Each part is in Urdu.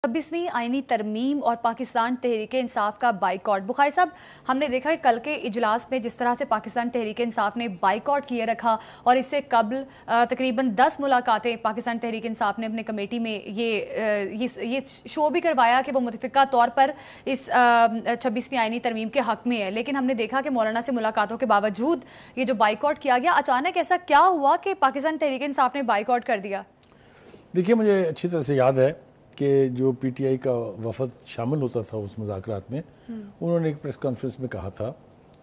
26ویں آئینی ترمیم اور پاکستان تحریک انصاف کا بائیکاٹ۔ بخاری صاحب، ہم نے دیکھا کہ کل کے اجلاس میں جس طرح سے پاکستان تحریک انصاف نے بائیکاٹ کیے رکھا، اور اس سے قبل تقریباً 10 ملاقاتیں پاکستان تحریک انصاف نے اپنے کمیٹی میں یہ شو بھی کروایا کہ وہ متفقہ طور پر اس 26ویں آئینی ترمیم کے حق میں ہے، لیکن ہم نے دیکھا کہ مولانا سے ملاقاتوں کے باوجود یہ جو بائیکاٹ کیا گیا، اچانک ایسا کیا ہوا کہ پاکستان تحریک انصاف نے بائیکاٹ کر دیا؟ دیکھیے، مجھے اچھی طرح سے یاد ہے کہ جو پی ٹی آئی کا وفد شامل ہوتا تھا اس مذاکرات میں، انہوں نے ایک پریس کانفرنس میں کہا تھا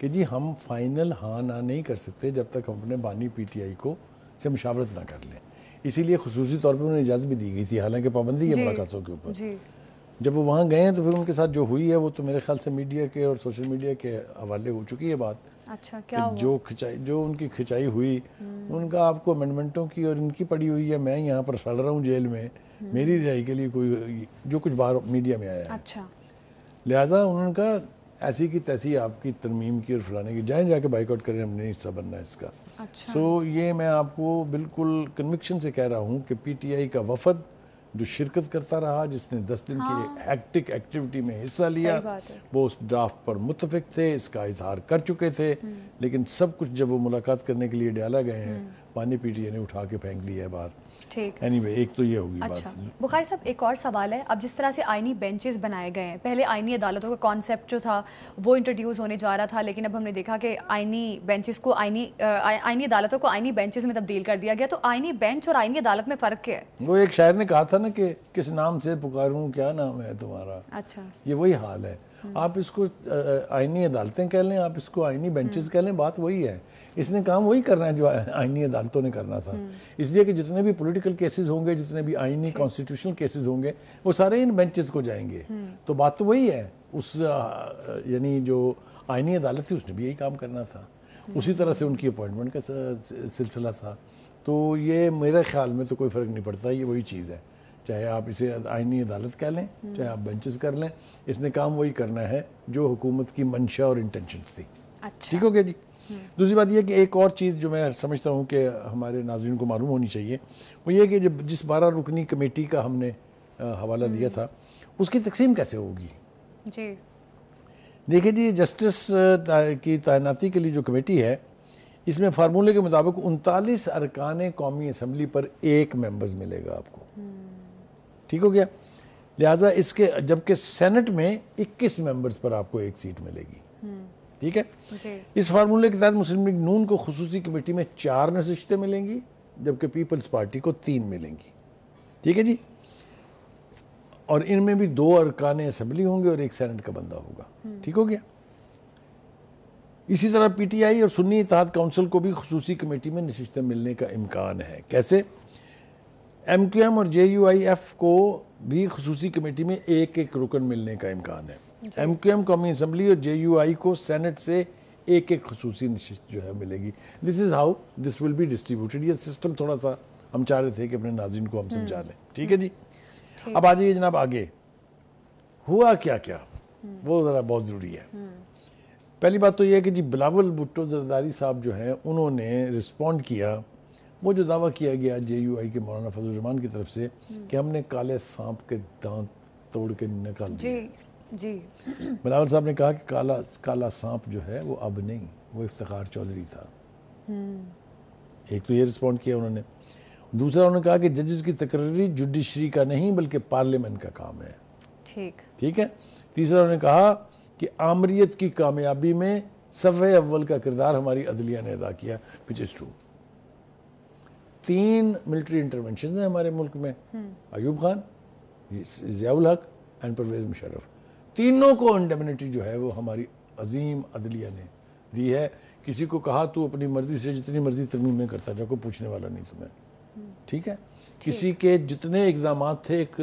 کہ جی ہم فائنل ہاں نہ نہیں کر سکتے جب تک ہم اپنے بانی پی ٹی آئی کو سے مشاورت نہ کر لیں۔ اسی لیے خصوصی طور پہ انہیں اجازت بھی دی گئی تھی، حالانکہ پابندی ہے ملاقاتوں کے اوپر۔ جب وہ وہاں گئے ہیں تو پھر ان کے ساتھ جو ہوئی ہے وہ تو میرے خیال سے میڈیا کے اور سوشل میڈیا کے حوالے ہو چکی ہے بات۔ اچھا، کیا ہوا؟ جو ان کی کھچائی ہوئی، ان کا آپ کو امینڈمنٹوں کی اور ان کی پڑی ہوئی ہے، میں یہاں پر سڑ رہا ہوں جیل میں، میری رہائی کے لیے کوئی جو کچھ باہر میڈیا میں آیا ہے۔ اچھا، لہٰذا انہوں نے کہا ایسی کی تیسی آپ کی ترمیم کی اور فلانے کی، جائیں جا کے بائیک آؤٹ کریں، ہم نے حصہ بننا ہے اس کا۔ سو یہ میں آپ کو بالکل کنوکشن سے کہہ رہا ہوں کہ پی ٹی آئی کا وفد جو شرکت کرتا رہا، جس نے 10 دن کی ہیکٹک ایکٹیویٹی میں حصہ لیا، وہ اس ڈرافٹ پر متفق تھے، اس کا اظہار کر چکے تھے، لیکن سب کچھ جب وہ ملاقات کرنے کے لیے ڈالا گئے ہیں، پانی پی ٹی آئی نے اٹھا کے پھینک دیا ہے باہر۔ اینی وے، ایک تو یہ ہوگی بات۔ اچھا بخاری صاحب، ایک اور سوال ہے، اب جس طرح سے آئینی بینچز بنائے گئے ہیں، پہلے آئینی عدالتوں کا کانسیپٹ جو تھا وہ انٹروڈیوس ہونے جا رہا تھا، لیکن اب ہم نے دیکھا کہ آئینی بینچز کو آئینی عدالتوں کو آئینی بینچز میں تبدیل کر دیا گیا، تو آئینی بینچ اور آئینی عدالت میں فرق کیا ہے؟ وہ ایک شاعر نے کہا تھا نا کہ کس نام سے پکاروں، کیا نام ہے تمہارا۔ اچھا، یہ وہی حال ہے۔ آپ اس کو آئینی عدالتیں کہہ لیں، آپ اس کو آئینی بینچز کہہ لیں، بات وہی ہے۔ اس نے کام وہی کرنا ہے جو آئینی عدالتوں نے کرنا تھا، اس لیے کہ جتنے بھی پولیٹیکل کیسز ہوں گے، جتنے بھی آئینی کانسٹیٹیوشنل کیسز ہوں گے، وہ سارے ان بینچز کو جائیں گے۔ تو بات تو وہی ہے، اس یعنی جو آئینی عدالت تھی اس نے بھی یہی کام کرنا تھا، اسی طرح سے ان کی اپوائنٹمنٹ کا سلسلہ تھا۔ تو یہ میرے خیال میں تو کوئی فرق نہیں پڑتا، یہ وہی چیز ہے، چاہے آپ اسے آئینی عدالت کہہ لیں، چاہے آپ بینچز کر لیں، اس نے کام وہی کرنا ہے جو حکومت کی منشا اور انٹینشنز تھی۔ ٹھیک ہو گیا جی؟ دوسری بات یہ کہ ایک اور چیز جو میں سمجھتا ہوں کہ ہمارے ناظرین کو معلوم ہونی چاہیے، وہ یہ کہ جس 12 رکنی کمیٹی کا ہم نے حوالہ دیا تھا، اس کی تقسیم کیسے ہوگی؟ جی دیکھیں جی، جسٹس کی تعیناتی کے لیے جو کمیٹی ہے، اس میں فارمولے کے مطابق 39 ارکان قومی اسمبلی پر 1 ممبرز ملے گا آپ کو۔ ٹھیک ہو گیا؟ لہٰذا اس کے جبکہ سینٹ میں 21 ممبرز پر آپ کو 1 سیٹ ملے گی۔ ٹھیک ہے؟ اس فارمولے کے تحت مسلم لیگ نون کو خصوصی کمیٹی میں 4 نشستیں ملیں گی، جبکہ پیپلز پارٹی کو 3 ملیں گی۔ ٹھیک ہے جی؟ اور ان میں بھی 2 ارکان اسمبلی ہوں گے اور 1 سینٹ کا بندہ ہوگا۔ ٹھیک ہو گیا؟ اسی طرح پی ٹی آئی اور سنی اتحاد کونسل کو بھی خصوصی کمیٹی میں نشستیں ملنے کا امکان ہے۔ کیسے؟ ایم کیو ایم اور جے یو آئی ایف کو بھی خصوصی کمیٹی میں 1 رکن ملنے کا امکان ہے۔ ایم کیو ایم قومی اسمبلی اور جے یو آئی کو سینٹ سے 1 خصوصی نشست جو ہے ملے گی۔ This is how this will be distributed. یہ سسٹم تھوڑا سا ہم چاہ رہے تھے کہ اپنے ناظرین کو ہم سمجھا لیں۔ ٹھیک ہے جی؟ اب آ جائیے جناب آگے، ہوا کیا کیا، وہ ذرا بہت ضروری ہے۔ پہلی بات تو یہ ہے کہ جی بلاول بھٹو زرداری صاحب جو ہیں، انہوں نے رسپونڈ کیا وہ جو دعویٰ کیا گیا جے یو آئی کے مولانا فضل الرحمان کی طرف سے کہ ہم نے کالے سانپ کے دانت توڑ کے نکال دیے۔ جی بلاول صاحب نے کہا کہ کالا سانپ جو ہے وہ اب نہیں، وہ افتخار چودھری تھا۔ ایک تو یہ رسپونڈ کیا انہوں نے۔ دوسرا انہوں نے کہا کہ ججز کی تقرری جوڈیشری کا نہیں بلکہ پارلیمنٹ کا کام ہے۔ ٹھیک ہے۔ تیسرا انہوں نے کہا کہ آمریت کی کامیابی میں صفحہ اول کا کردار ہماری عدلیہ نے ادا کیا، which is true۔ 3 military interventions ہیں ہمارے ملک میں، ایوب خان، ضیاء الحق اینڈ پرویز مشرف، تینوں کو انڈیمنٹی جو ہے وہ ہماری عظیم عدلیہ نے دی ہے۔ کسی کو کہا تو اپنی مرضی سے جتنی مرضی ترمیمیں کرتا جا، کوئی پوچھنے والا نہیں تمہیں۔ ٹھیک ہے؟ کسی کے جتنے اقدامات تھے ایک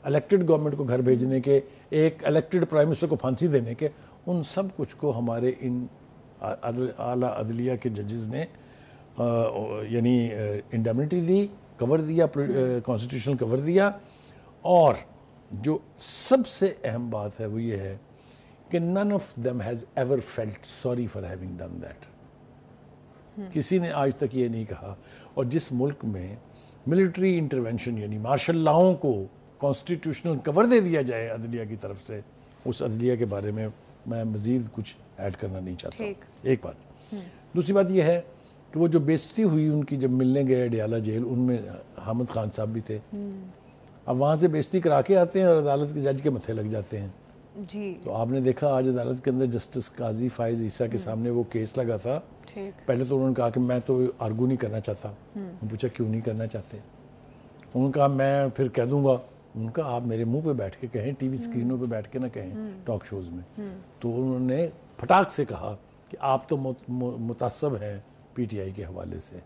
الیکٹڈ گورنمنٹ کو گھر بھیجنے کے، ایک الیکٹڈ پرائم منسٹر کو پھانسی دینے کے، ان سب کچھ کو ہمارے ان اعلیٰ عدلیہ کے ججز نے یعنی انڈیمنٹی دی، کور دیا، کانسٹیٹیوشنل کور دیا۔ اور جو سب سے اہم بات ہے وہ یہ ہے کہ none of them has ever felt sorry for having done that۔ کسی نے آج تک یہ نہیں کہا۔ اور جس ملک میں ملٹری انٹرونشن یعنی مارشل لاؤں کو کانسٹیٹیوشنل کور دے دیا جائے عدلیہ کی طرف سے، اس عدلیہ کے بارے میں میں مزید کچھ ایڈ کرنا نہیں چاہتا. ایک بات. دوسری بات یہ ہے کہ وہ جو بےعزتی ہوئی ان کی جب ملنے گئے اڈیالہ جیل، ان میں حامد خان صاحب بھی تھے. اب وہاں سے بےعزتی کرا کے آتے ہیں اور عدالت کے جج کے متھے لگ جاتے ہیں. تو آپ نے دیکھا آج عدالت کے اندر جسٹس قاضی فائز عیسیٰ کے سامنے وہ کیس لگا تھا. پہلے تو انہوں نے کہا کہ میں تو آرگو نہیں کرنا چاہتا. پوچھا کیوں نہیں کرنا چاہتے؟ انہوں نے کہا میں پھر کہہ دوں گا. ان کا آپ میرے منہ پہ بیٹھ کے کہیں، ٹی وی اسکرینوں پہ بیٹھ کے نہ کہیں، ٹاک شوز میں. تو انہوں نے پھٹاک سے کہا کہ آپ تو متعصب ہیں پی ٹی آئی کے حوالے سے.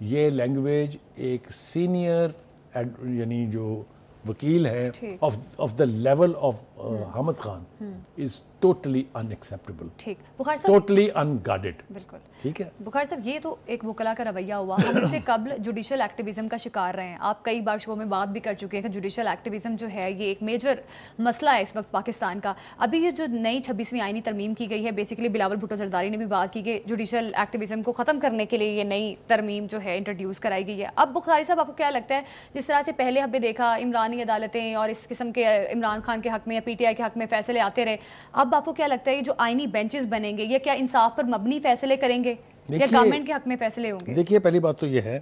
یہ لینگویج ایک سینئر یعنی جو وکیل ہے of the level of Hamid Khan is totally in acceptable, totally in guarded. بالکل ٹھیک ہے بخاری صاحب، یہ تو ایک وکلا کا رویہ ہوا. ہم اس سے قبل جوڈیشل ایکٹیویزم کا شکار رہے ہیں. آپ کئی بار شو میں بات بھی کر چکے ہیں کہ جوڈیشل ایکٹیویزم جو ہے یہ ایک میجر مسئلہ ہے اس وقت پاکستان کا. ابھی یہ جو نئی 26ویں آئینی ترمیم کی گئی ہے، بیسیکلی بلاول بھٹو زرداری نے بھی بات کی کہ جوڈیشل ایکٹیویزم کو ختم کرنے کے لیے یہ نئی ترمیم جو ہے انٹروڈیوس کرائی گئی ہے. اب بخاری صاحب آپ کو کیا لگتا ہے، جس طرح سے پہلے ہم نے دیکھا عمرانی عدالتیں اور اس قسم کے عمران خان کے حق میں یا پی ٹی آئی کے حق میں فیصلے آتے رہے، اب آپ کو کیا لگتا ہے یہ جو آئینی بینچز بنیں گے یہ کیا انصاف پر مبنی فیصلے کریں گے یا گورنمنٹ کے حق میں فیصلے ہوں گے؟ دیکھیے پہلی بات تو یہ ہے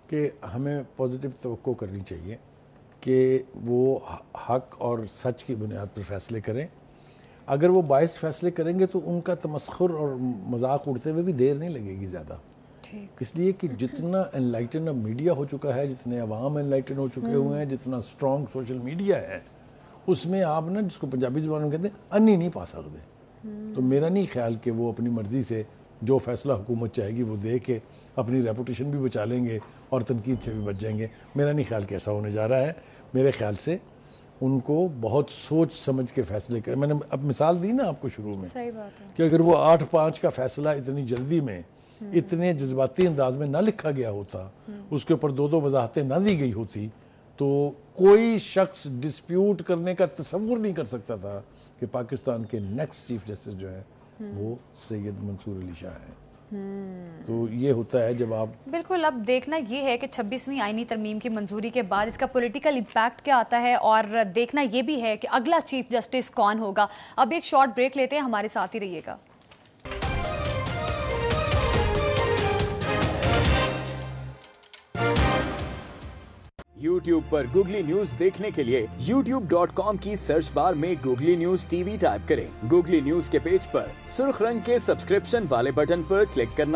کہ ہمیں پازیٹیو توقع کرنی چاہیے کہ وہ حق اور سچ کی بنیاد پر فیصلے کریں. اگر وہ باعث فیصلے کریں گے تو ان کا تمسخر اور مذاق اڑتے ہوئے بھی دیر نہیں لگے گی زیادہ. اس لیے کہ جتنا انلائٹن اب میڈیا ہو چکا ہے، جتنے عوام انلائٹن ہو چکے ہوئے ہیں، جتنا اسٹرانگ سوشل میڈیا ہے، اس میں آپ نا جس کو پنجابی زبان میں کہتے ہیں انی نہیں پا سکتے. تو میرا نہیں خیال کہ وہ اپنی مرضی سے جو فیصلہ حکومت چاہے گی وہ دے کے اپنی ریپوٹیشن بھی بچا لیں گے اور تنقید سے بھی بچ جائیں گے. میرا نہیں خیال کہ ایسا ہونے جا رہا ہے. میرے خیال سے ان کو بہت سوچ سمجھ کے فیصلے کریں. میں نے اب مثال دی نا آپ کو شروع میں، صحیح بات ہے، کہ اگر وہ 8-5 کا فیصلہ اتنی جلدی میں اتنے جذباتی انداز میں نہ لکھا گیا ہوتا، اس کے اوپر 2 وضاحتیں نہ دی گئی ہوتی، تو کوئی شخص ڈسپیوٹ کرنے کا تصور نہیں کر سکتا تھا کہ پاکستان کے نیکسٹ چیف جسٹس جو ہے وہ سید منصور علی شاہ ہیں. تو یہ ہوتا ہے جب آپ بالکل. اب دیکھنا یہ ہے کہ 26ویں آئینی ترمیم کی منظوری کے بعد اس کا پولیٹیکل امپیکٹ کیا آتا ہے، اور دیکھنا یہ بھی ہے کہ اگلا چیف جسٹس کون ہوگا. اب ایک شارٹ بریک لیتے ہیں، ہمارے ساتھ ہی رہیے گا. یوٹیوب پر گوگلی نیوز دیکھنے کے لیے youtube.com کی سرچ بار میں googly news T V type کریں. گوگلی نیوز کے پیج پر سرخ رنگ کے سبسکرپشن والے بٹن پر کلک کرنا